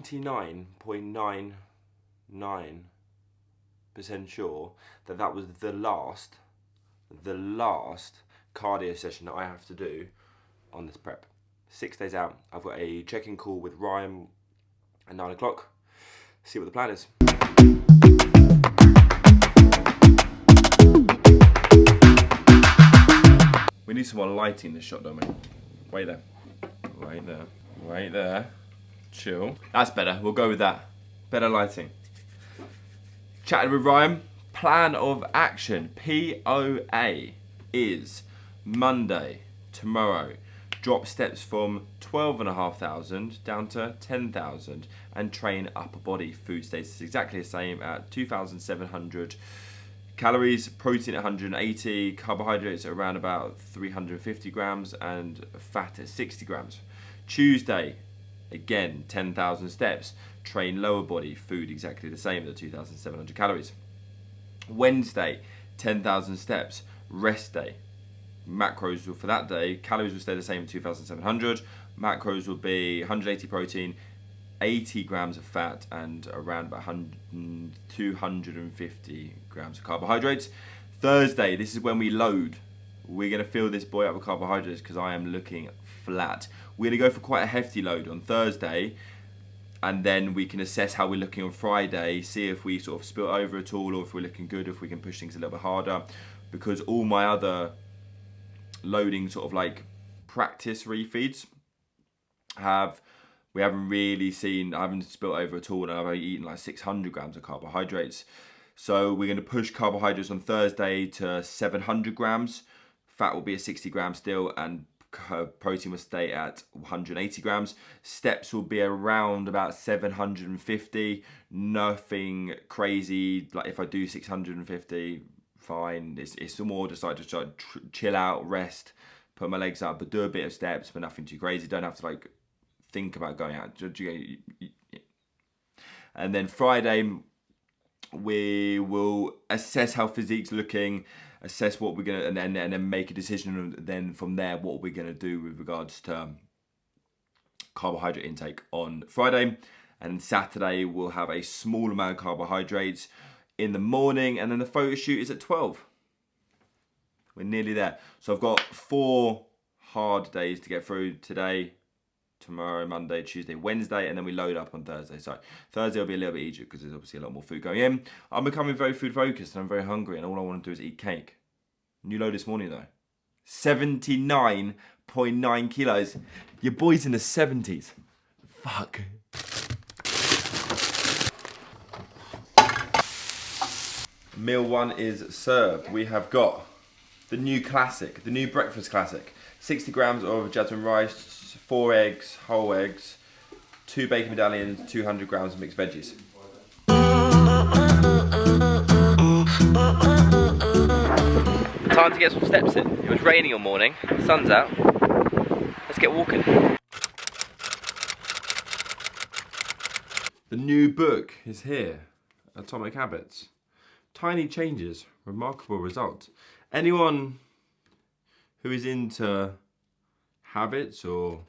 99.99% sure that that was the last cardio session that I have to do on this prep. 6 days out, I've got a check-in call with Ryan at 9 o'clock. See what the plan is. We need some more lighting in this shot, don't we? Wait there. Right there. Right there. Chill. That's better. We'll go with that. Better lighting. Chatted with Ryan. Plan of action. POA is Monday, tomorrow. Drop steps from 12,500 down to 10,000 and train upper body. Food stays exactly the same at 2,700 calories, protein at 180, carbohydrates at around about 350 grams and fat at 60 grams. Tuesday, again 10,000 steps, train lower body, food exactly the same at 2,700 calories. Wednesday, 10,000 steps, rest day. Macros for that day, calories will stay the same at 2,700. Macros will be 180 protein, 80 grams of fat and around about 250 grams of carbohydrates. Thursday, this is when we load. We're going to fill this boy up with carbohydrates because I am looking flat. We're going to go for quite a hefty load on Thursday, and then we can assess how we're looking on Friday, see if we sort of spill over at all or if we're looking good, if we can push things a little bit harder, because all my other loading sort of like practice refeeds we haven't really seen, I haven't spilt over at all, and I've only eaten like 600 grams of carbohydrates. So we're going to push carbohydrates on Thursday to 700 grams. Fat will be at 60 grams still, and protein will stay at 180 grams. Steps will be around about 750. Nothing crazy. Like if I do 650, fine. It's more just like chill out, rest, put my legs up, but do a bit of steps, but nothing too crazy. Don't have to like think about going out. And then Friday, we will assess how physique's looking, assess what we're gonna, and then make a decision. And then from there, what we're gonna do with regards to carbohydrate intake on Friday. And Saturday, we'll have a small amount of carbohydrates in the morning, and then the photo shoot is at 12. We're nearly there. So I've got 4 hard days to get through today, tomorrow, Monday, Tuesday, Wednesday, and then we load up on Thursday. So Thursday will be a little bit easier because there's obviously a lot more food going in. I'm becoming very food focused and I'm very hungry, and all I want to do is eat cake. New low this morning though. 79.9 kilos. Your boy's in the 70s. Fuck. Meal 1 is served. We have got the new classic, the new breakfast classic. 60 grams of jasmine rice, 4 eggs, whole eggs, 2 bacon medallions, 200 grams of mixed veggies. Time to get some steps in. It was raining all morning, the sun's out. Let's get walking. The new book is here, Atomic Habits. Tiny changes, remarkable results. Anyone who is into habits or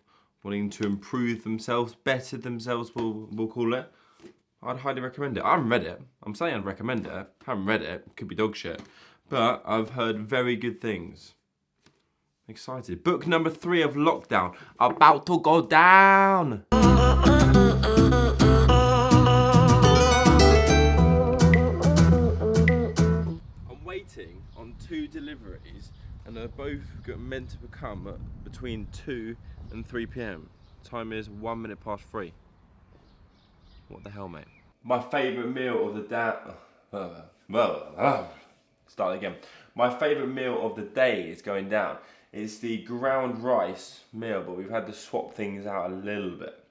wanting to improve themselves, better themselves, we'll call it, I'd highly recommend it. I haven't read it. I'm saying I'd recommend it. I haven't read it. Could be dog shit. But I've heard very good things. Excited. Book number 3 of lockdown. About to go down. I'm waiting on 2 deliveries, and they're both meant to come between 2 and 3 p.m. Time is 1 minute past 3. What the hell, mate? My favourite meal of the day. Start again. My favourite meal of the day is going down. It's the ground rice meal, but we've had to swap things out a little bit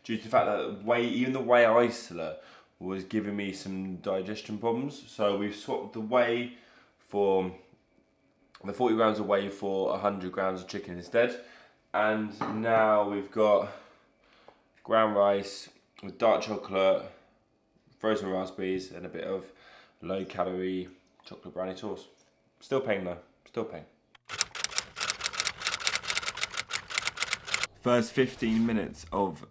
due to the fact that even the whey isolate was giving me some digestion problems. So we've swapped the whey for the 40 grams of whey for 100 grams of chicken instead. And now we've got ground rice with dark chocolate, frozen raspberries, and a bit of low calorie chocolate brownie sauce. Still paying though, still paying. First 15 minutes of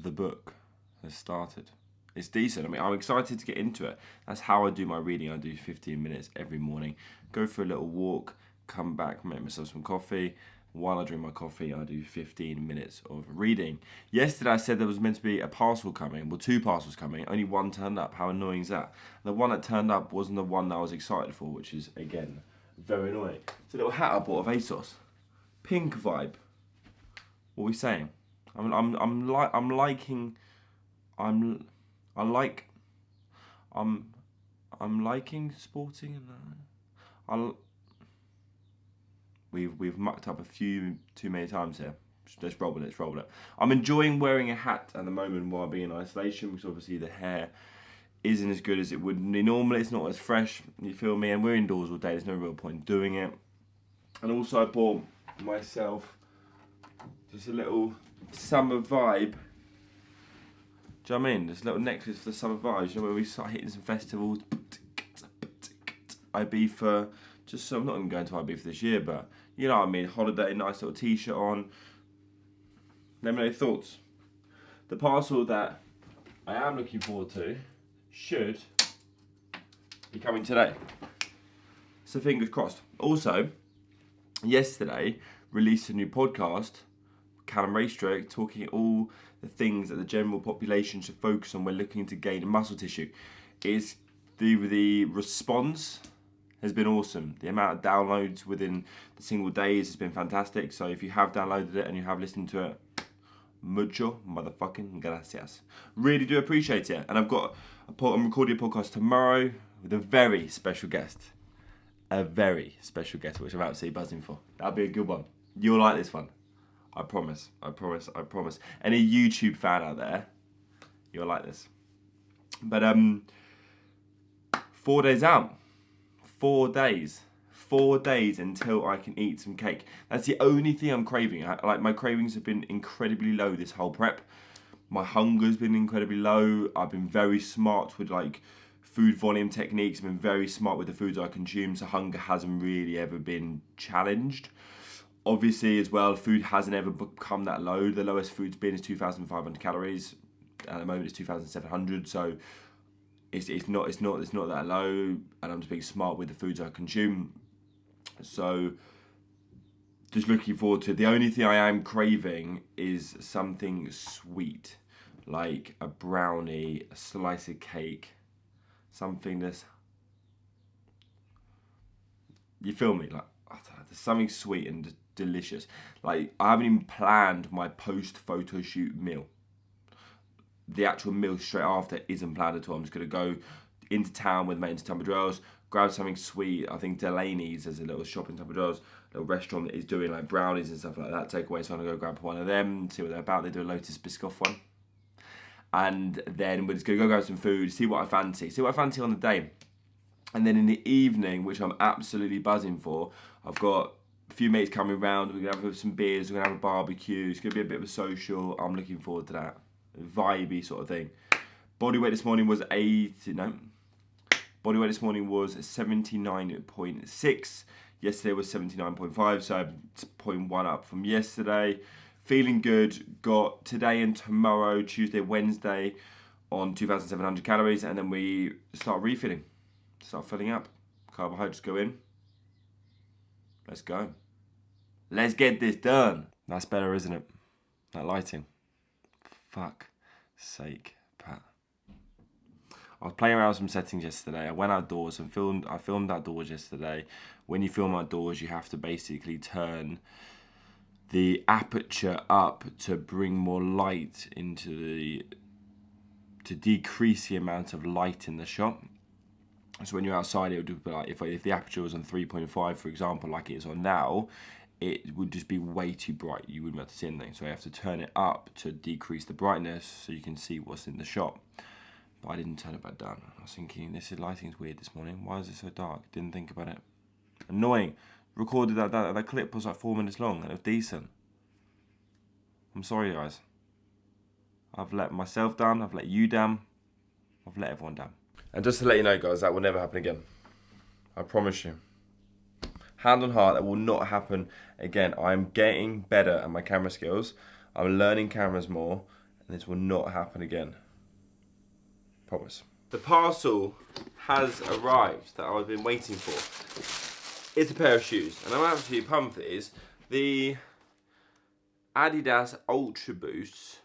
the book has started. It's decent. I mean, I'm excited to get into it. That's how I do my reading. I do 15 minutes every morning. Go for a little walk, come back, make myself some coffee. While I drink my coffee, I do 15 minutes of reading. Yesterday I said there was meant to be a parcel coming. Well, 2 parcels coming. Only one turned up. How annoying is that? The one that turned up wasn't the one that I was excited for, which is, again, very annoying. It's a little hat I bought of ASOS. Pink vibe. What are we saying? I'm liking sporting and we've mucked up a few too many times here. Let's roll it. I'm enjoying wearing a hat at the moment while being in isolation, because obviously the hair isn't as good as it would be normally. It's not as fresh, you feel me? And we're indoors all day. There's no real point doing it. And also I bought myself just a little summer vibe. Do you know what I mean? This little necklace for the summer vibes. You know, when we start hitting some festivals. Ibiza. Just so I'm not even going to Ibiza this year, but you know what I mean. Holiday, nice little t-shirt on. Let me know your thoughts. The parcel that I am looking forward to should be coming today. So fingers crossed. Also, yesterday released a new podcast, Callum Raystroke, talking all the things that the general population should focus on when looking to gain muscle tissue. Is the response has been awesome. The amount of downloads within the single days has been fantastic. So if you have downloaded it and you have listened to it, mucho motherfucking gracias. Really do appreciate it. And I'm recording a podcast tomorrow with a very special guest. A very special guest, which I'm absolutely buzzing for. That'll be a good one. You'll like this one. I promise. Any YouTube fan out there, you'll like this. But 4 days out. 4 days. 4 days until I can eat some cake. That's the only thing I'm craving. My cravings have been incredibly low this whole prep. My hunger's been incredibly low. I've been very smart with food volume techniques. I've been very smart with the foods I consume, so hunger hasn't really ever been challenged. Obviously, as well, food hasn't ever become that low. The lowest food's been is 2,500 calories. At the moment, it's 2,700. So it's not that low, and I'm just being smart with the foods I consume. So just looking forward to it. The only thing I am craving is something sweet, like a brownie, a slice of cake, something that's, you feel me? Like, I don't know, there's something sweet and delicious. Like, I haven't even planned my post-photo shoot meal. The actual meal straight after isn't planned at all. I'm just going to go into town with mates in Tunbridge Wells, grab something sweet. I think Delaney's, there's a little shop in Tunbridge Wells, a little restaurant that is doing like brownies and stuff like that, takeaway. So I'm going to go grab one of them, see what they're about. They do a Lotus Biscoff one. And then we're just going to go grab some food, see what I fancy on the day. And then in the evening, which I'm absolutely buzzing for, I've got a few mates coming round. We're going to have some beers, we're going to have a barbecue. It's going to be a bit of a social. I'm looking forward to that. Vibey sort of thing. Body weight this morning was 79.6. Yesterday was 79.5, so it's 0.1 up from yesterday. Feeling good. Got today and tomorrow, Tuesday, Wednesday, on 2,700 calories, and then we start refilling. Start filling up. Carbohydrates go in. Let's go. Let's get this done. That's better, isn't it? That lighting. Fuck sake, Pat. I was playing around with some settings yesterday. I went outdoors and I filmed outdoors yesterday. When you film outdoors, you have to basically turn the aperture up to bring more light to decrease the amount of light in the shot. So when you're outside, it would be like, if the aperture was on 3.5, for example, like it is on now, it would just be way too bright. You wouldn't be able to see anything. So you have to turn it up to decrease the brightness so you can see what's in the shot. But I didn't turn it back down. I was thinking, this lighting's weird this morning. Why is it so dark? Didn't think about it. Annoying. Recorded that clip was like 4 minutes long and it was decent. I'm sorry, guys. I've let myself down. I've let you down. I've let everyone down. And just to let you know, guys, that will never happen again. I promise you. Hand on heart, that will not happen again. I'm getting better at my camera skills. I'm learning cameras more, and this will not happen again. promise. The parcel has arrived that I've been waiting for. It's a pair of shoes, and I'm absolutely pumped for these. The Adidas Ultra Boosts,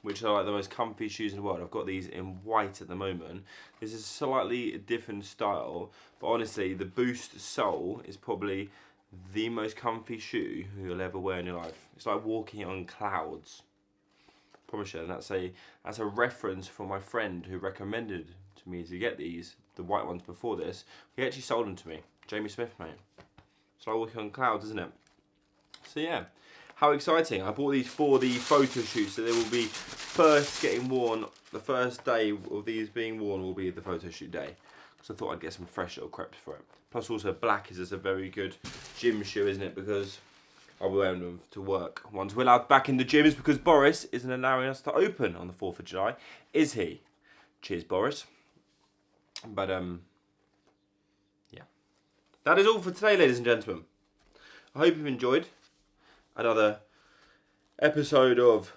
which are like the most comfy shoes in the world. I've got these in white at the moment. This is a slightly different style, but honestly, the Boost sole is probably the most comfy shoe you'll ever wear in your life. It's like walking on clouds. I promise you, and that's a reference from my friend who recommended to me to get these, the white ones before this. He actually sold them to me. Jamie Smith, mate. It's like walking on clouds, isn't it? So yeah. How exciting. I bought these for the photo shoot, so they will be first getting worn. The first day of these being worn will be the photo shoot day. So I thought I'd get some fresh little crepes for it. Plus also black is just a very good gym shoe, isn't it? Because I'll be wearing them to work once we're allowed back in the gyms, because Boris isn't allowing us to open on the 4th of July, is he? Cheers, Boris. But yeah. That is all for today, ladies and gentlemen. I hope you've enjoyed another episode of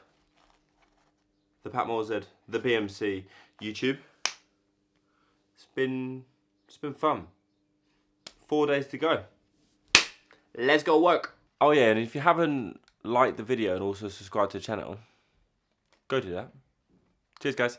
the Pat Morshead, the BMC YouTube. It's been fun. 4 days to go. Let's go work. Oh yeah, and if you haven't liked the video and also subscribed to the channel, go do that. Cheers, guys.